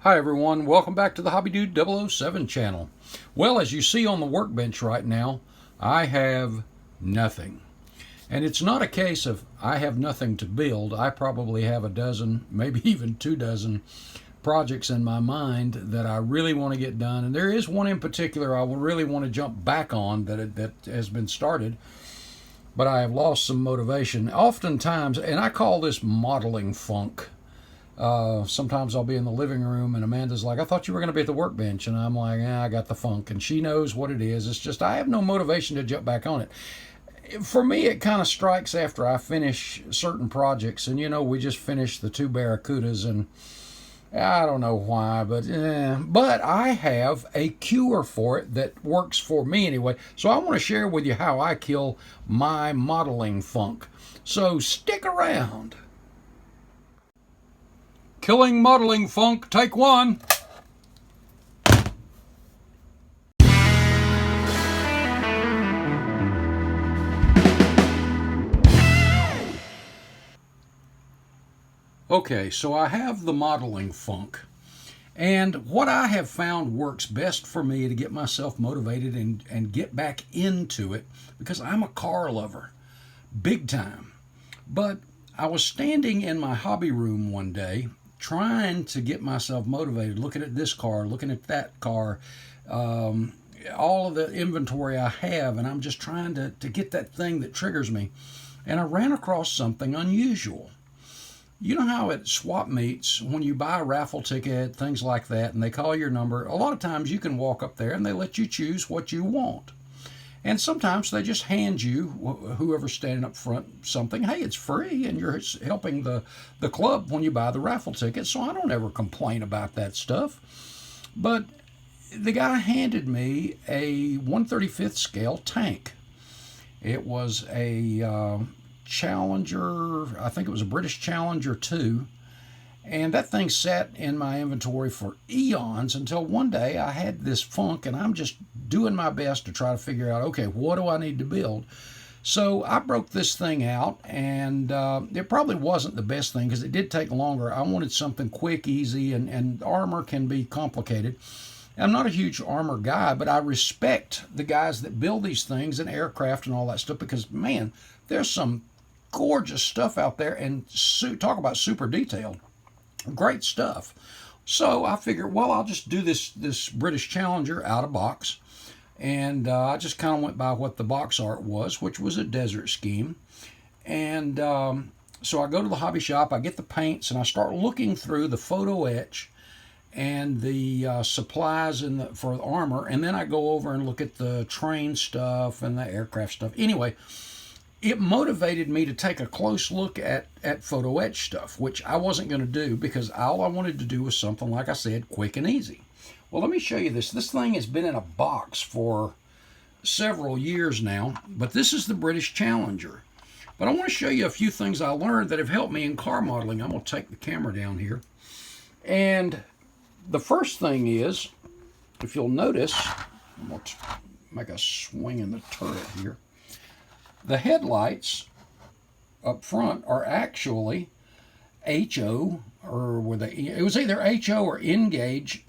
Hi everyone, welcome back to the Hobby Dude 007 channel. Well, as you see on the workbench right now, I have nothing. And it's not a case of I have nothing to build. I probably have a dozen, maybe even 2 dozen projects in my mind that I really want to get done. And there is one in particular I will really want to jump back on that has been started, but I have lost some motivation. Oftentimes, and I call this modeling funk. Sometimes I'll be in the living room and Amanda's like, I thought you were going to be at the workbench. And I'm like, I got the funk. And she knows what it is. It's just I have no motivation to jump back on it. For me, it kind of strikes after I finish certain projects. And, we just finished the 2 Barracudas. And I don't know why, but I have a cure for it that works for me anyway. So I want to share with you how I kill my modeling funk. So stick around. Killing modeling funk, take 1. Okay, so I have the modeling funk. And what I have found works best for me to get myself motivated and get back into it, because I'm a car lover, big time. But I was standing in my hobby room one day, trying to get myself motivated, looking at this car, looking at that car, all of the inventory I have, and I'm just trying to get that thing that triggers me. And I ran across something unusual. You know how at swap meets, when you buy a raffle ticket, things like that, and they call your number, a lot of times you can walk up there and they let you choose what you want. And sometimes they just hand you, whoever's standing up front, something. Hey, it's free, and you're helping the club when you buy the raffle ticket. So I don't ever complain about that stuff. But the guy handed me a 1/35th scale tank. It was a Challenger, I think it was a British Challenger 2. And that thing sat in my inventory for eons until one day I had this funk, and I'm just doing my best to try to figure out, okay, what do I need to build? So I broke this thing out, and it probably wasn't the best thing because it did take longer. I wanted something quick, easy, and armor can be complicated. I'm not a huge armor guy, but I respect the guys that build these things and aircraft and all that stuff because, man, there's some gorgeous stuff out there, and talk about super detailed. Great stuff. So I figured, well, I'll just do this British Challenger out of box. And I just kind of went by what the box art was, which was a desert scheme. And so I go to the hobby shop, I get the paints, and I start looking through the photo etch and the supplies for the armor. And then I go over and look at the train stuff and the aircraft stuff. Anyway, it motivated me to take a close look at photo etch stuff, which I wasn't going to do because all I wanted to do was something, like I said, quick and easy. Well, let me show you this. This thing has been in a box for several years now, but this is the British Challenger. But I want to show you a few things I learned that have helped me in car modeling. I'm going to take the camera down here. And the first thing is, if you'll notice, I'm going to make a swing in the turret here. The headlights up front are actually HO, or it was either HO or N-gauge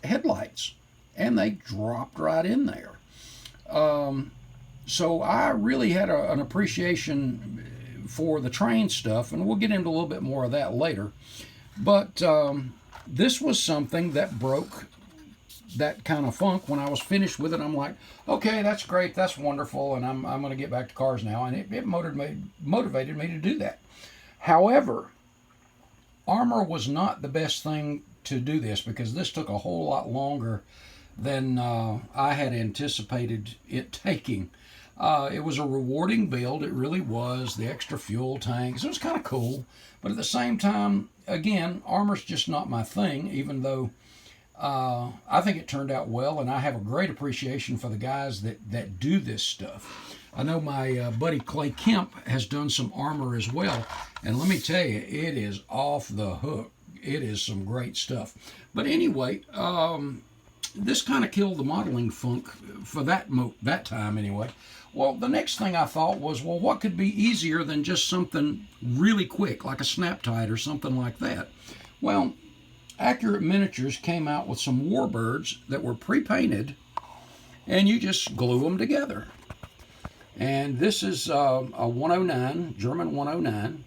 headlights, and they dropped right in there. So I really had an appreciation for the train stuff, and we'll get into a little bit more of that later. But this was something that broke that kind of funk. When I was finished with it, I'm like, okay, that's great, that's wonderful, and I'm going to get back to cars now. And it motivated me to do that. However, armor was not the best thing to do this because this took a whole lot longer than I had anticipated it taking. It was a rewarding build. It really was. The extra fuel tanks, it was kind of cool. But at the same time, again, armor's just not my thing, even though I think it turned out well, and I have a great appreciation for the guys that do this stuff. I know my buddy Clay Kemp has done some armor as well, and let me tell you, it is off the hook. It is some great stuff. But anyway, this kind of killed the modeling funk for that time anyway. Well, the next thing I thought was, well, what could be easier than just something really quick, like a snap tide or something like that? Well, Accurate Miniatures came out with some warbirds that were pre-painted, and you just glue them together. And this is a 109, German 109,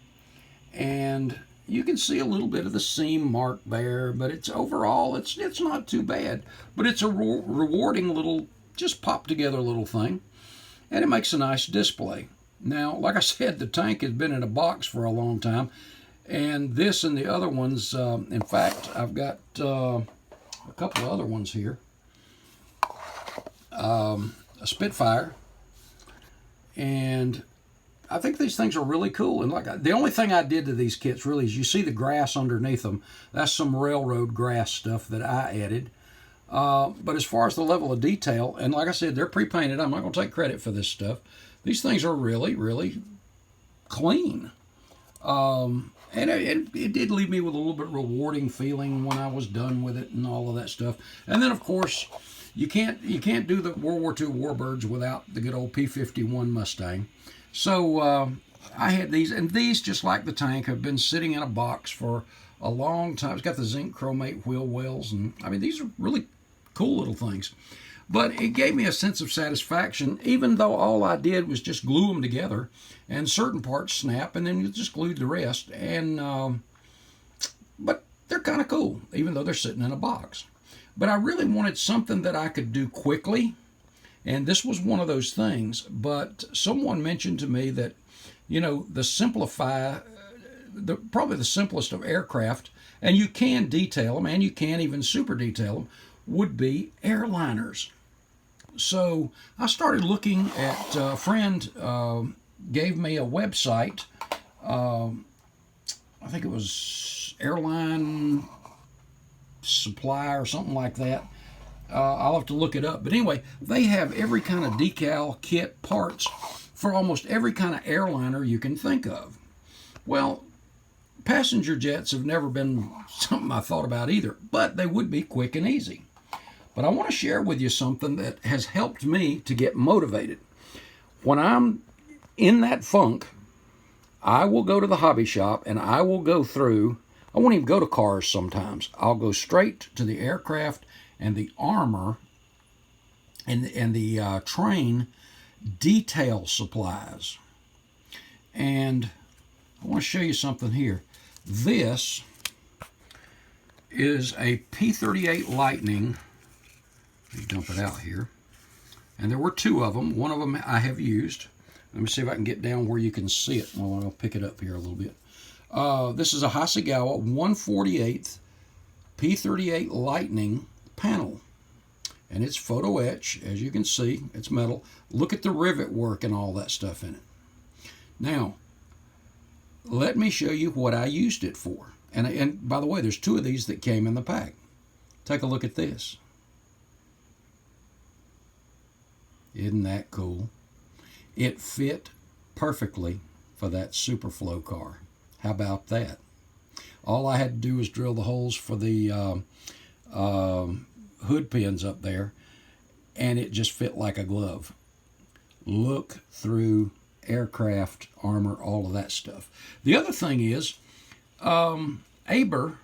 and you can see a little bit of the seam mark there, but it's overall, it's not too bad. But it's a rewarding little, just pop together little thing, and it makes a nice display. Now, like I said, the tank has been in a box for a long time, and this and the other ones, in fact, I've got a couple of other ones here. A Spitfire, and I think these things are really cool. And like, the only thing I did to these kits really is, you see the grass underneath them. That's some railroad grass stuff that I added. But as far as the level of detail, and like I said, they're pre-painted. I'm not going to take credit for this stuff. These things are really, really clean. And it did leave me with a little bit rewarding feeling when I was done with it and all of that stuff. And then, of course, you can't do the World War II warbirds without the good old P-51 Mustang. So I had these, and these, just like the tank, have been sitting in a box for a long time. It's got the zinc chromate wheel wells, and I mean, these are really cool little things. But it gave me a sense of satisfaction, even though all I did was just glue them together, and certain parts snap, and then you just glued the rest. And but they're kind of cool, even though they're sitting in a box. But I really wanted something that I could do quickly, and this was one of those things. But someone mentioned to me that, you know, the Simplify, probably the simplest of aircraft, and you can detail them, and you can even super detail them, would be Airliners. So I started looking at, a friend gave me a website, I think it was Airline Supply or something like that. I'll have to look it up. But anyway, they have every kind of decal kit parts for almost every kind of airliner you can think of. Well, passenger jets have never been something I thought about either, but they would be quick and easy. But I want to share with you something that has helped me to get motivated. When I'm in that funk, I will go to the hobby shop and I will go through, I won't even go to cars sometimes. I'll go straight to the aircraft and the armor and the train detail supplies. And I want to show you something here. This is a P-38 Lightning. Let me dump it out here. And there were two of them. One of them I have used. Let me see if I can get down where you can see it. Well, I'll pick it up here a little bit. This is a Hasegawa 1/48 P-38 Lightning panel. And it's photo etch, as you can see. It's metal. Look at the rivet work and all that stuff in it. Now, let me show you what I used it for. And by the way, there's two of these that came in the pack. Take a look at this. Isn't that cool? It fit perfectly for that Superflow car. How about that? All I had to do was drill the holes for the hood pins up there, and it just fit like a glove. Look through aircraft, armor, all of that stuff. The other thing is, Aber,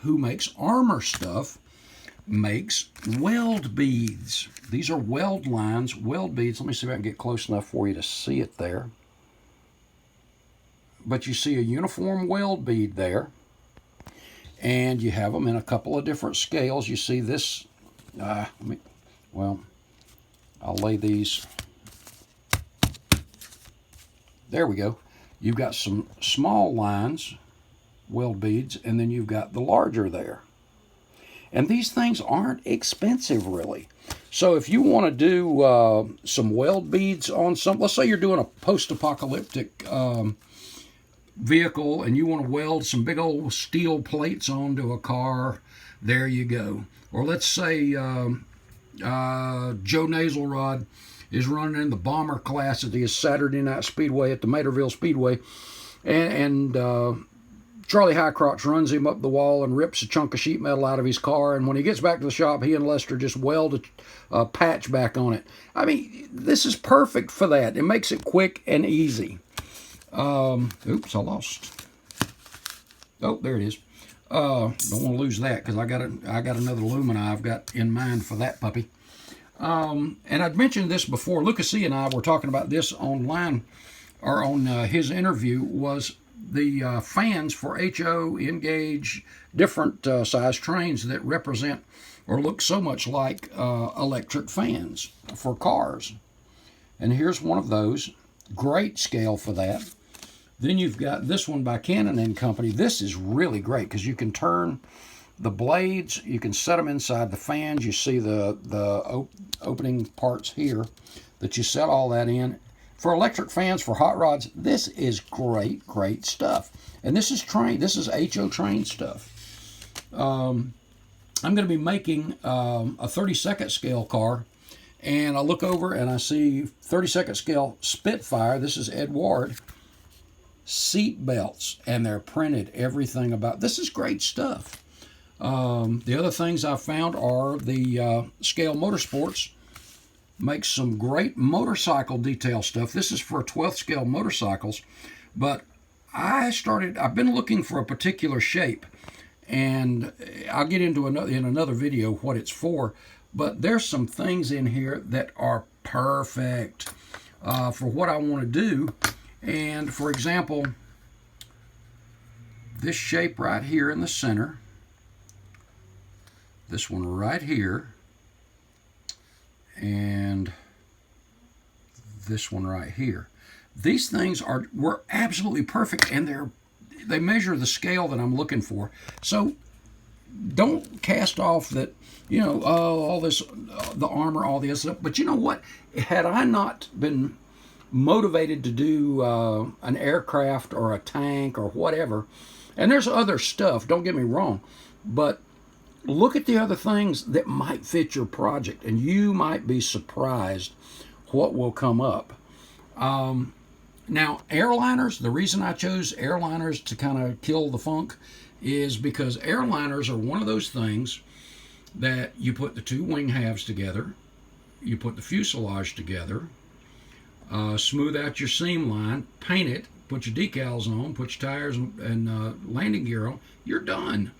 who makes armor stuff, makes weld beads. These are weld lines, weld beads. Let me see if I can get close enough for you to see it there. But you see a uniform weld bead there. And you have them in a couple of different scales. You see this, well, I'll lay these. There we go. You've got some small lines, weld beads, and then you've got the larger there. And these things aren't expensive, really. So if you want to do some weld beads on some, let's say you're doing a post-apocalyptic vehicle and you want to weld some big old steel plates onto a car, there you go. Or let's say Joe Nasalrod is running in the bomber class at the Saturday Night Speedway at the Materville Speedway, and Charlie Highcrotch runs him up the wall and rips a chunk of sheet metal out of his car, and when he gets back to the shop, he and Lester just weld a patch back on it. I mean, this is perfect for that. It makes it quick and easy. Oops, I lost. Oh, there it is. Don't want to lose that because I got another Lumina I've got in mind for that puppy. And I'd mentioned this before. Lucas C. and I were talking about this online, or on his interview, was the fans for HO, Engage, different size trains that represent or look so much like electric fans for cars. And here's one of those. Great scale for that. Then you've got this one by Cannon and Company. This is really great because you can turn the blades, you can set them inside the fans. You see the opening parts here that you set all that in. For electric fans, for hot rods, this is great stuff. And this is HO train stuff. I'm going to be making a 32nd scale car, and I look over and I see 32nd scale Spitfire. This is Ed Ward. Seat belts, and they're printed everything about. This is great stuff. The other things I found are the Scale Motorsports makes some great motorcycle detail stuff. This is for 12th scale motorcycles, but I've been looking for a particular shape, and I'll get into in another video what it's for, but there's some things in here that are perfect for what I want to do. And for example, this shape right here in the center, this one right here, and this one right here. These things were absolutely perfect, and they measure the scale that I'm looking for. So don't cast off that, all this, the armor, all this stuff. But you know what? Had I not been motivated to do an aircraft or a tank or whatever, and there's other stuff, don't get me wrong, but look at the other things that might fit your project, and you might be surprised what will come up. Now, airliners, the reason I chose airliners to kind of kill the funk is because airliners are one of those things that you put the two wing halves together, you put the fuselage together, smooth out your seam line, paint it, put your decals on, put your tires and landing gear on, you're done.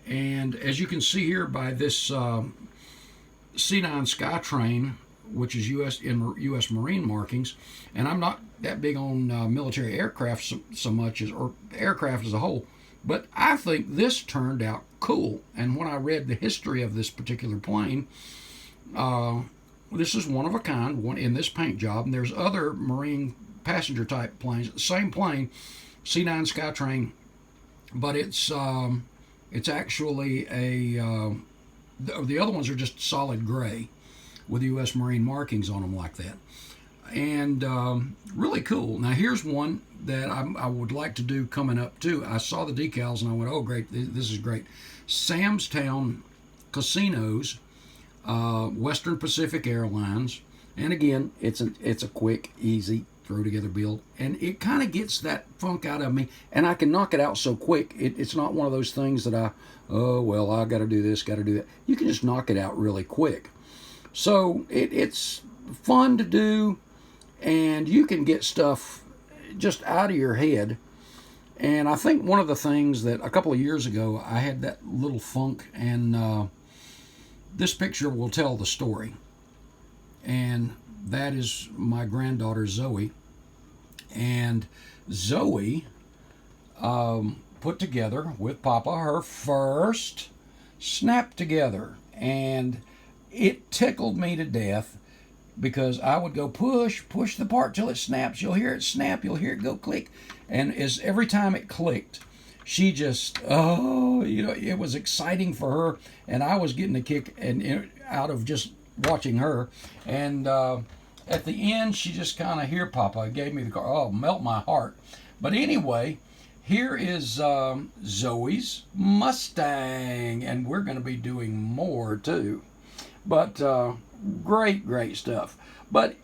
And as you can see here by this C9 Skytrain, which is U.S. Marine markings, and I'm not that big on military aircraft so much or aircraft as a whole, but I think this turned out cool. And when I read the history of this particular plane, this is one of a kind, one in this paint job, and there's other Marine passenger type planes, same plane, C9 Skytrain, but it's actually the other ones are just solid gray with U.S. Marine markings on them like that. And really cool. Now here's one that I would like to do coming up too. I saw the decals and I went, oh great, this is great. Sam's Town Casinos, Western Pacific Airlines. And again, it's a quick, easy, throw together build. And it kind of gets that funk out of me. And I can knock it out so quick. It's not one of those things that I got to do this, got to do that. You can just knock it out really quick. So it's fun to do, and you can get stuff just out of your head. And I think one of the things that a couple of years ago I had that little funk, and this picture will tell the story. And that is my granddaughter Zoe. And Zoe put together with Papa her first snap together, and it tickled me to death because I would go push the part till it snaps. You'll hear it snap, you'll hear it go click, and every time it clicked, she just it was exciting for her, and I was getting a kick out of just watching her. And at the end, she just kind of, here Papa, gave me the car. Oh, melt my heart. But anyway, here is Zoe's Mustang, and we're going to be doing more too. But great stuff. But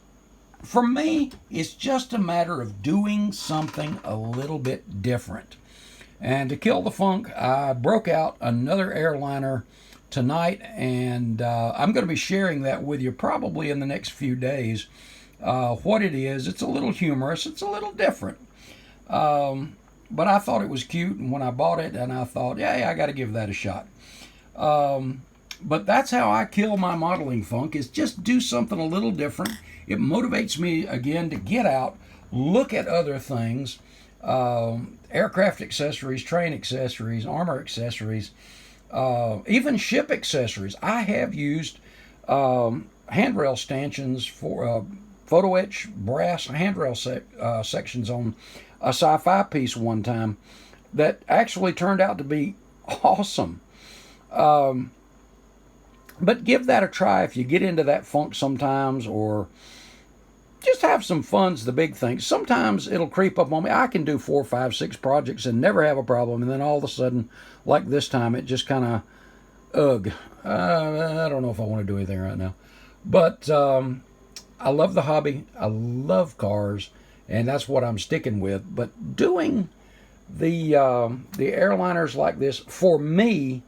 for me, it's just a matter of doing something a little bit different. And to kill the funk, I broke out another airliner tonight, and I'm going to be sharing that with you probably in the next few days. What it is, it's a little humorous, it's a little different. but I thought it was cute, and when I bought it, and I thought, yeah, I got to give that a shot. But that's how I kill my modeling funk, is just do something a little different. It motivates me again to get out, look at other things, aircraft accessories, train accessories, armor accessories, even ship accessories. I have used handrail stanchions for photo etch brass handrail sections on a sci-fi piece one time that actually turned out to be awesome. But give that a try if you get into that funk sometimes, or just have some fun's the big thing. Sometimes it'll creep up on me. I can do 4, 5, 6 projects and never have a problem, and then all of a sudden, like this time, it just kind of, I don't know if I want to do anything right now. But I love the hobby. I love cars, and that's what I'm sticking with. But doing the airliners like this, for me,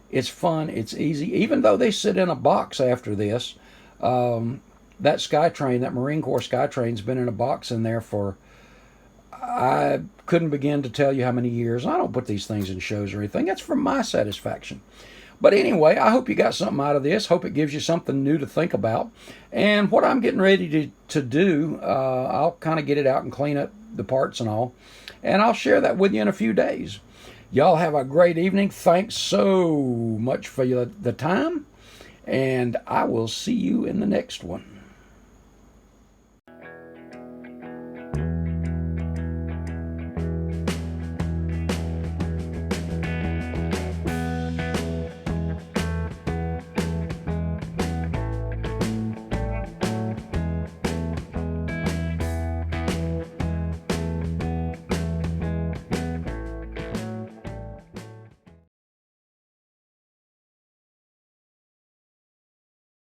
it's fun, it's easy. Even though they sit in a box after this, that Skytrain, that Marine Corps Skytrain's been in a box in there for, I couldn't begin to tell you how many years. I don't put these things in shows or anything. That's for my satisfaction. But anyway, I hope you got something out of this. Hope it gives you something new to think about. And what I'm getting ready to do, I'll kind of get it out and clean up the parts and all. And I'll share that with you in a few days. Y'all have a great evening. Thanks so much for the time. And I will see you in the next one.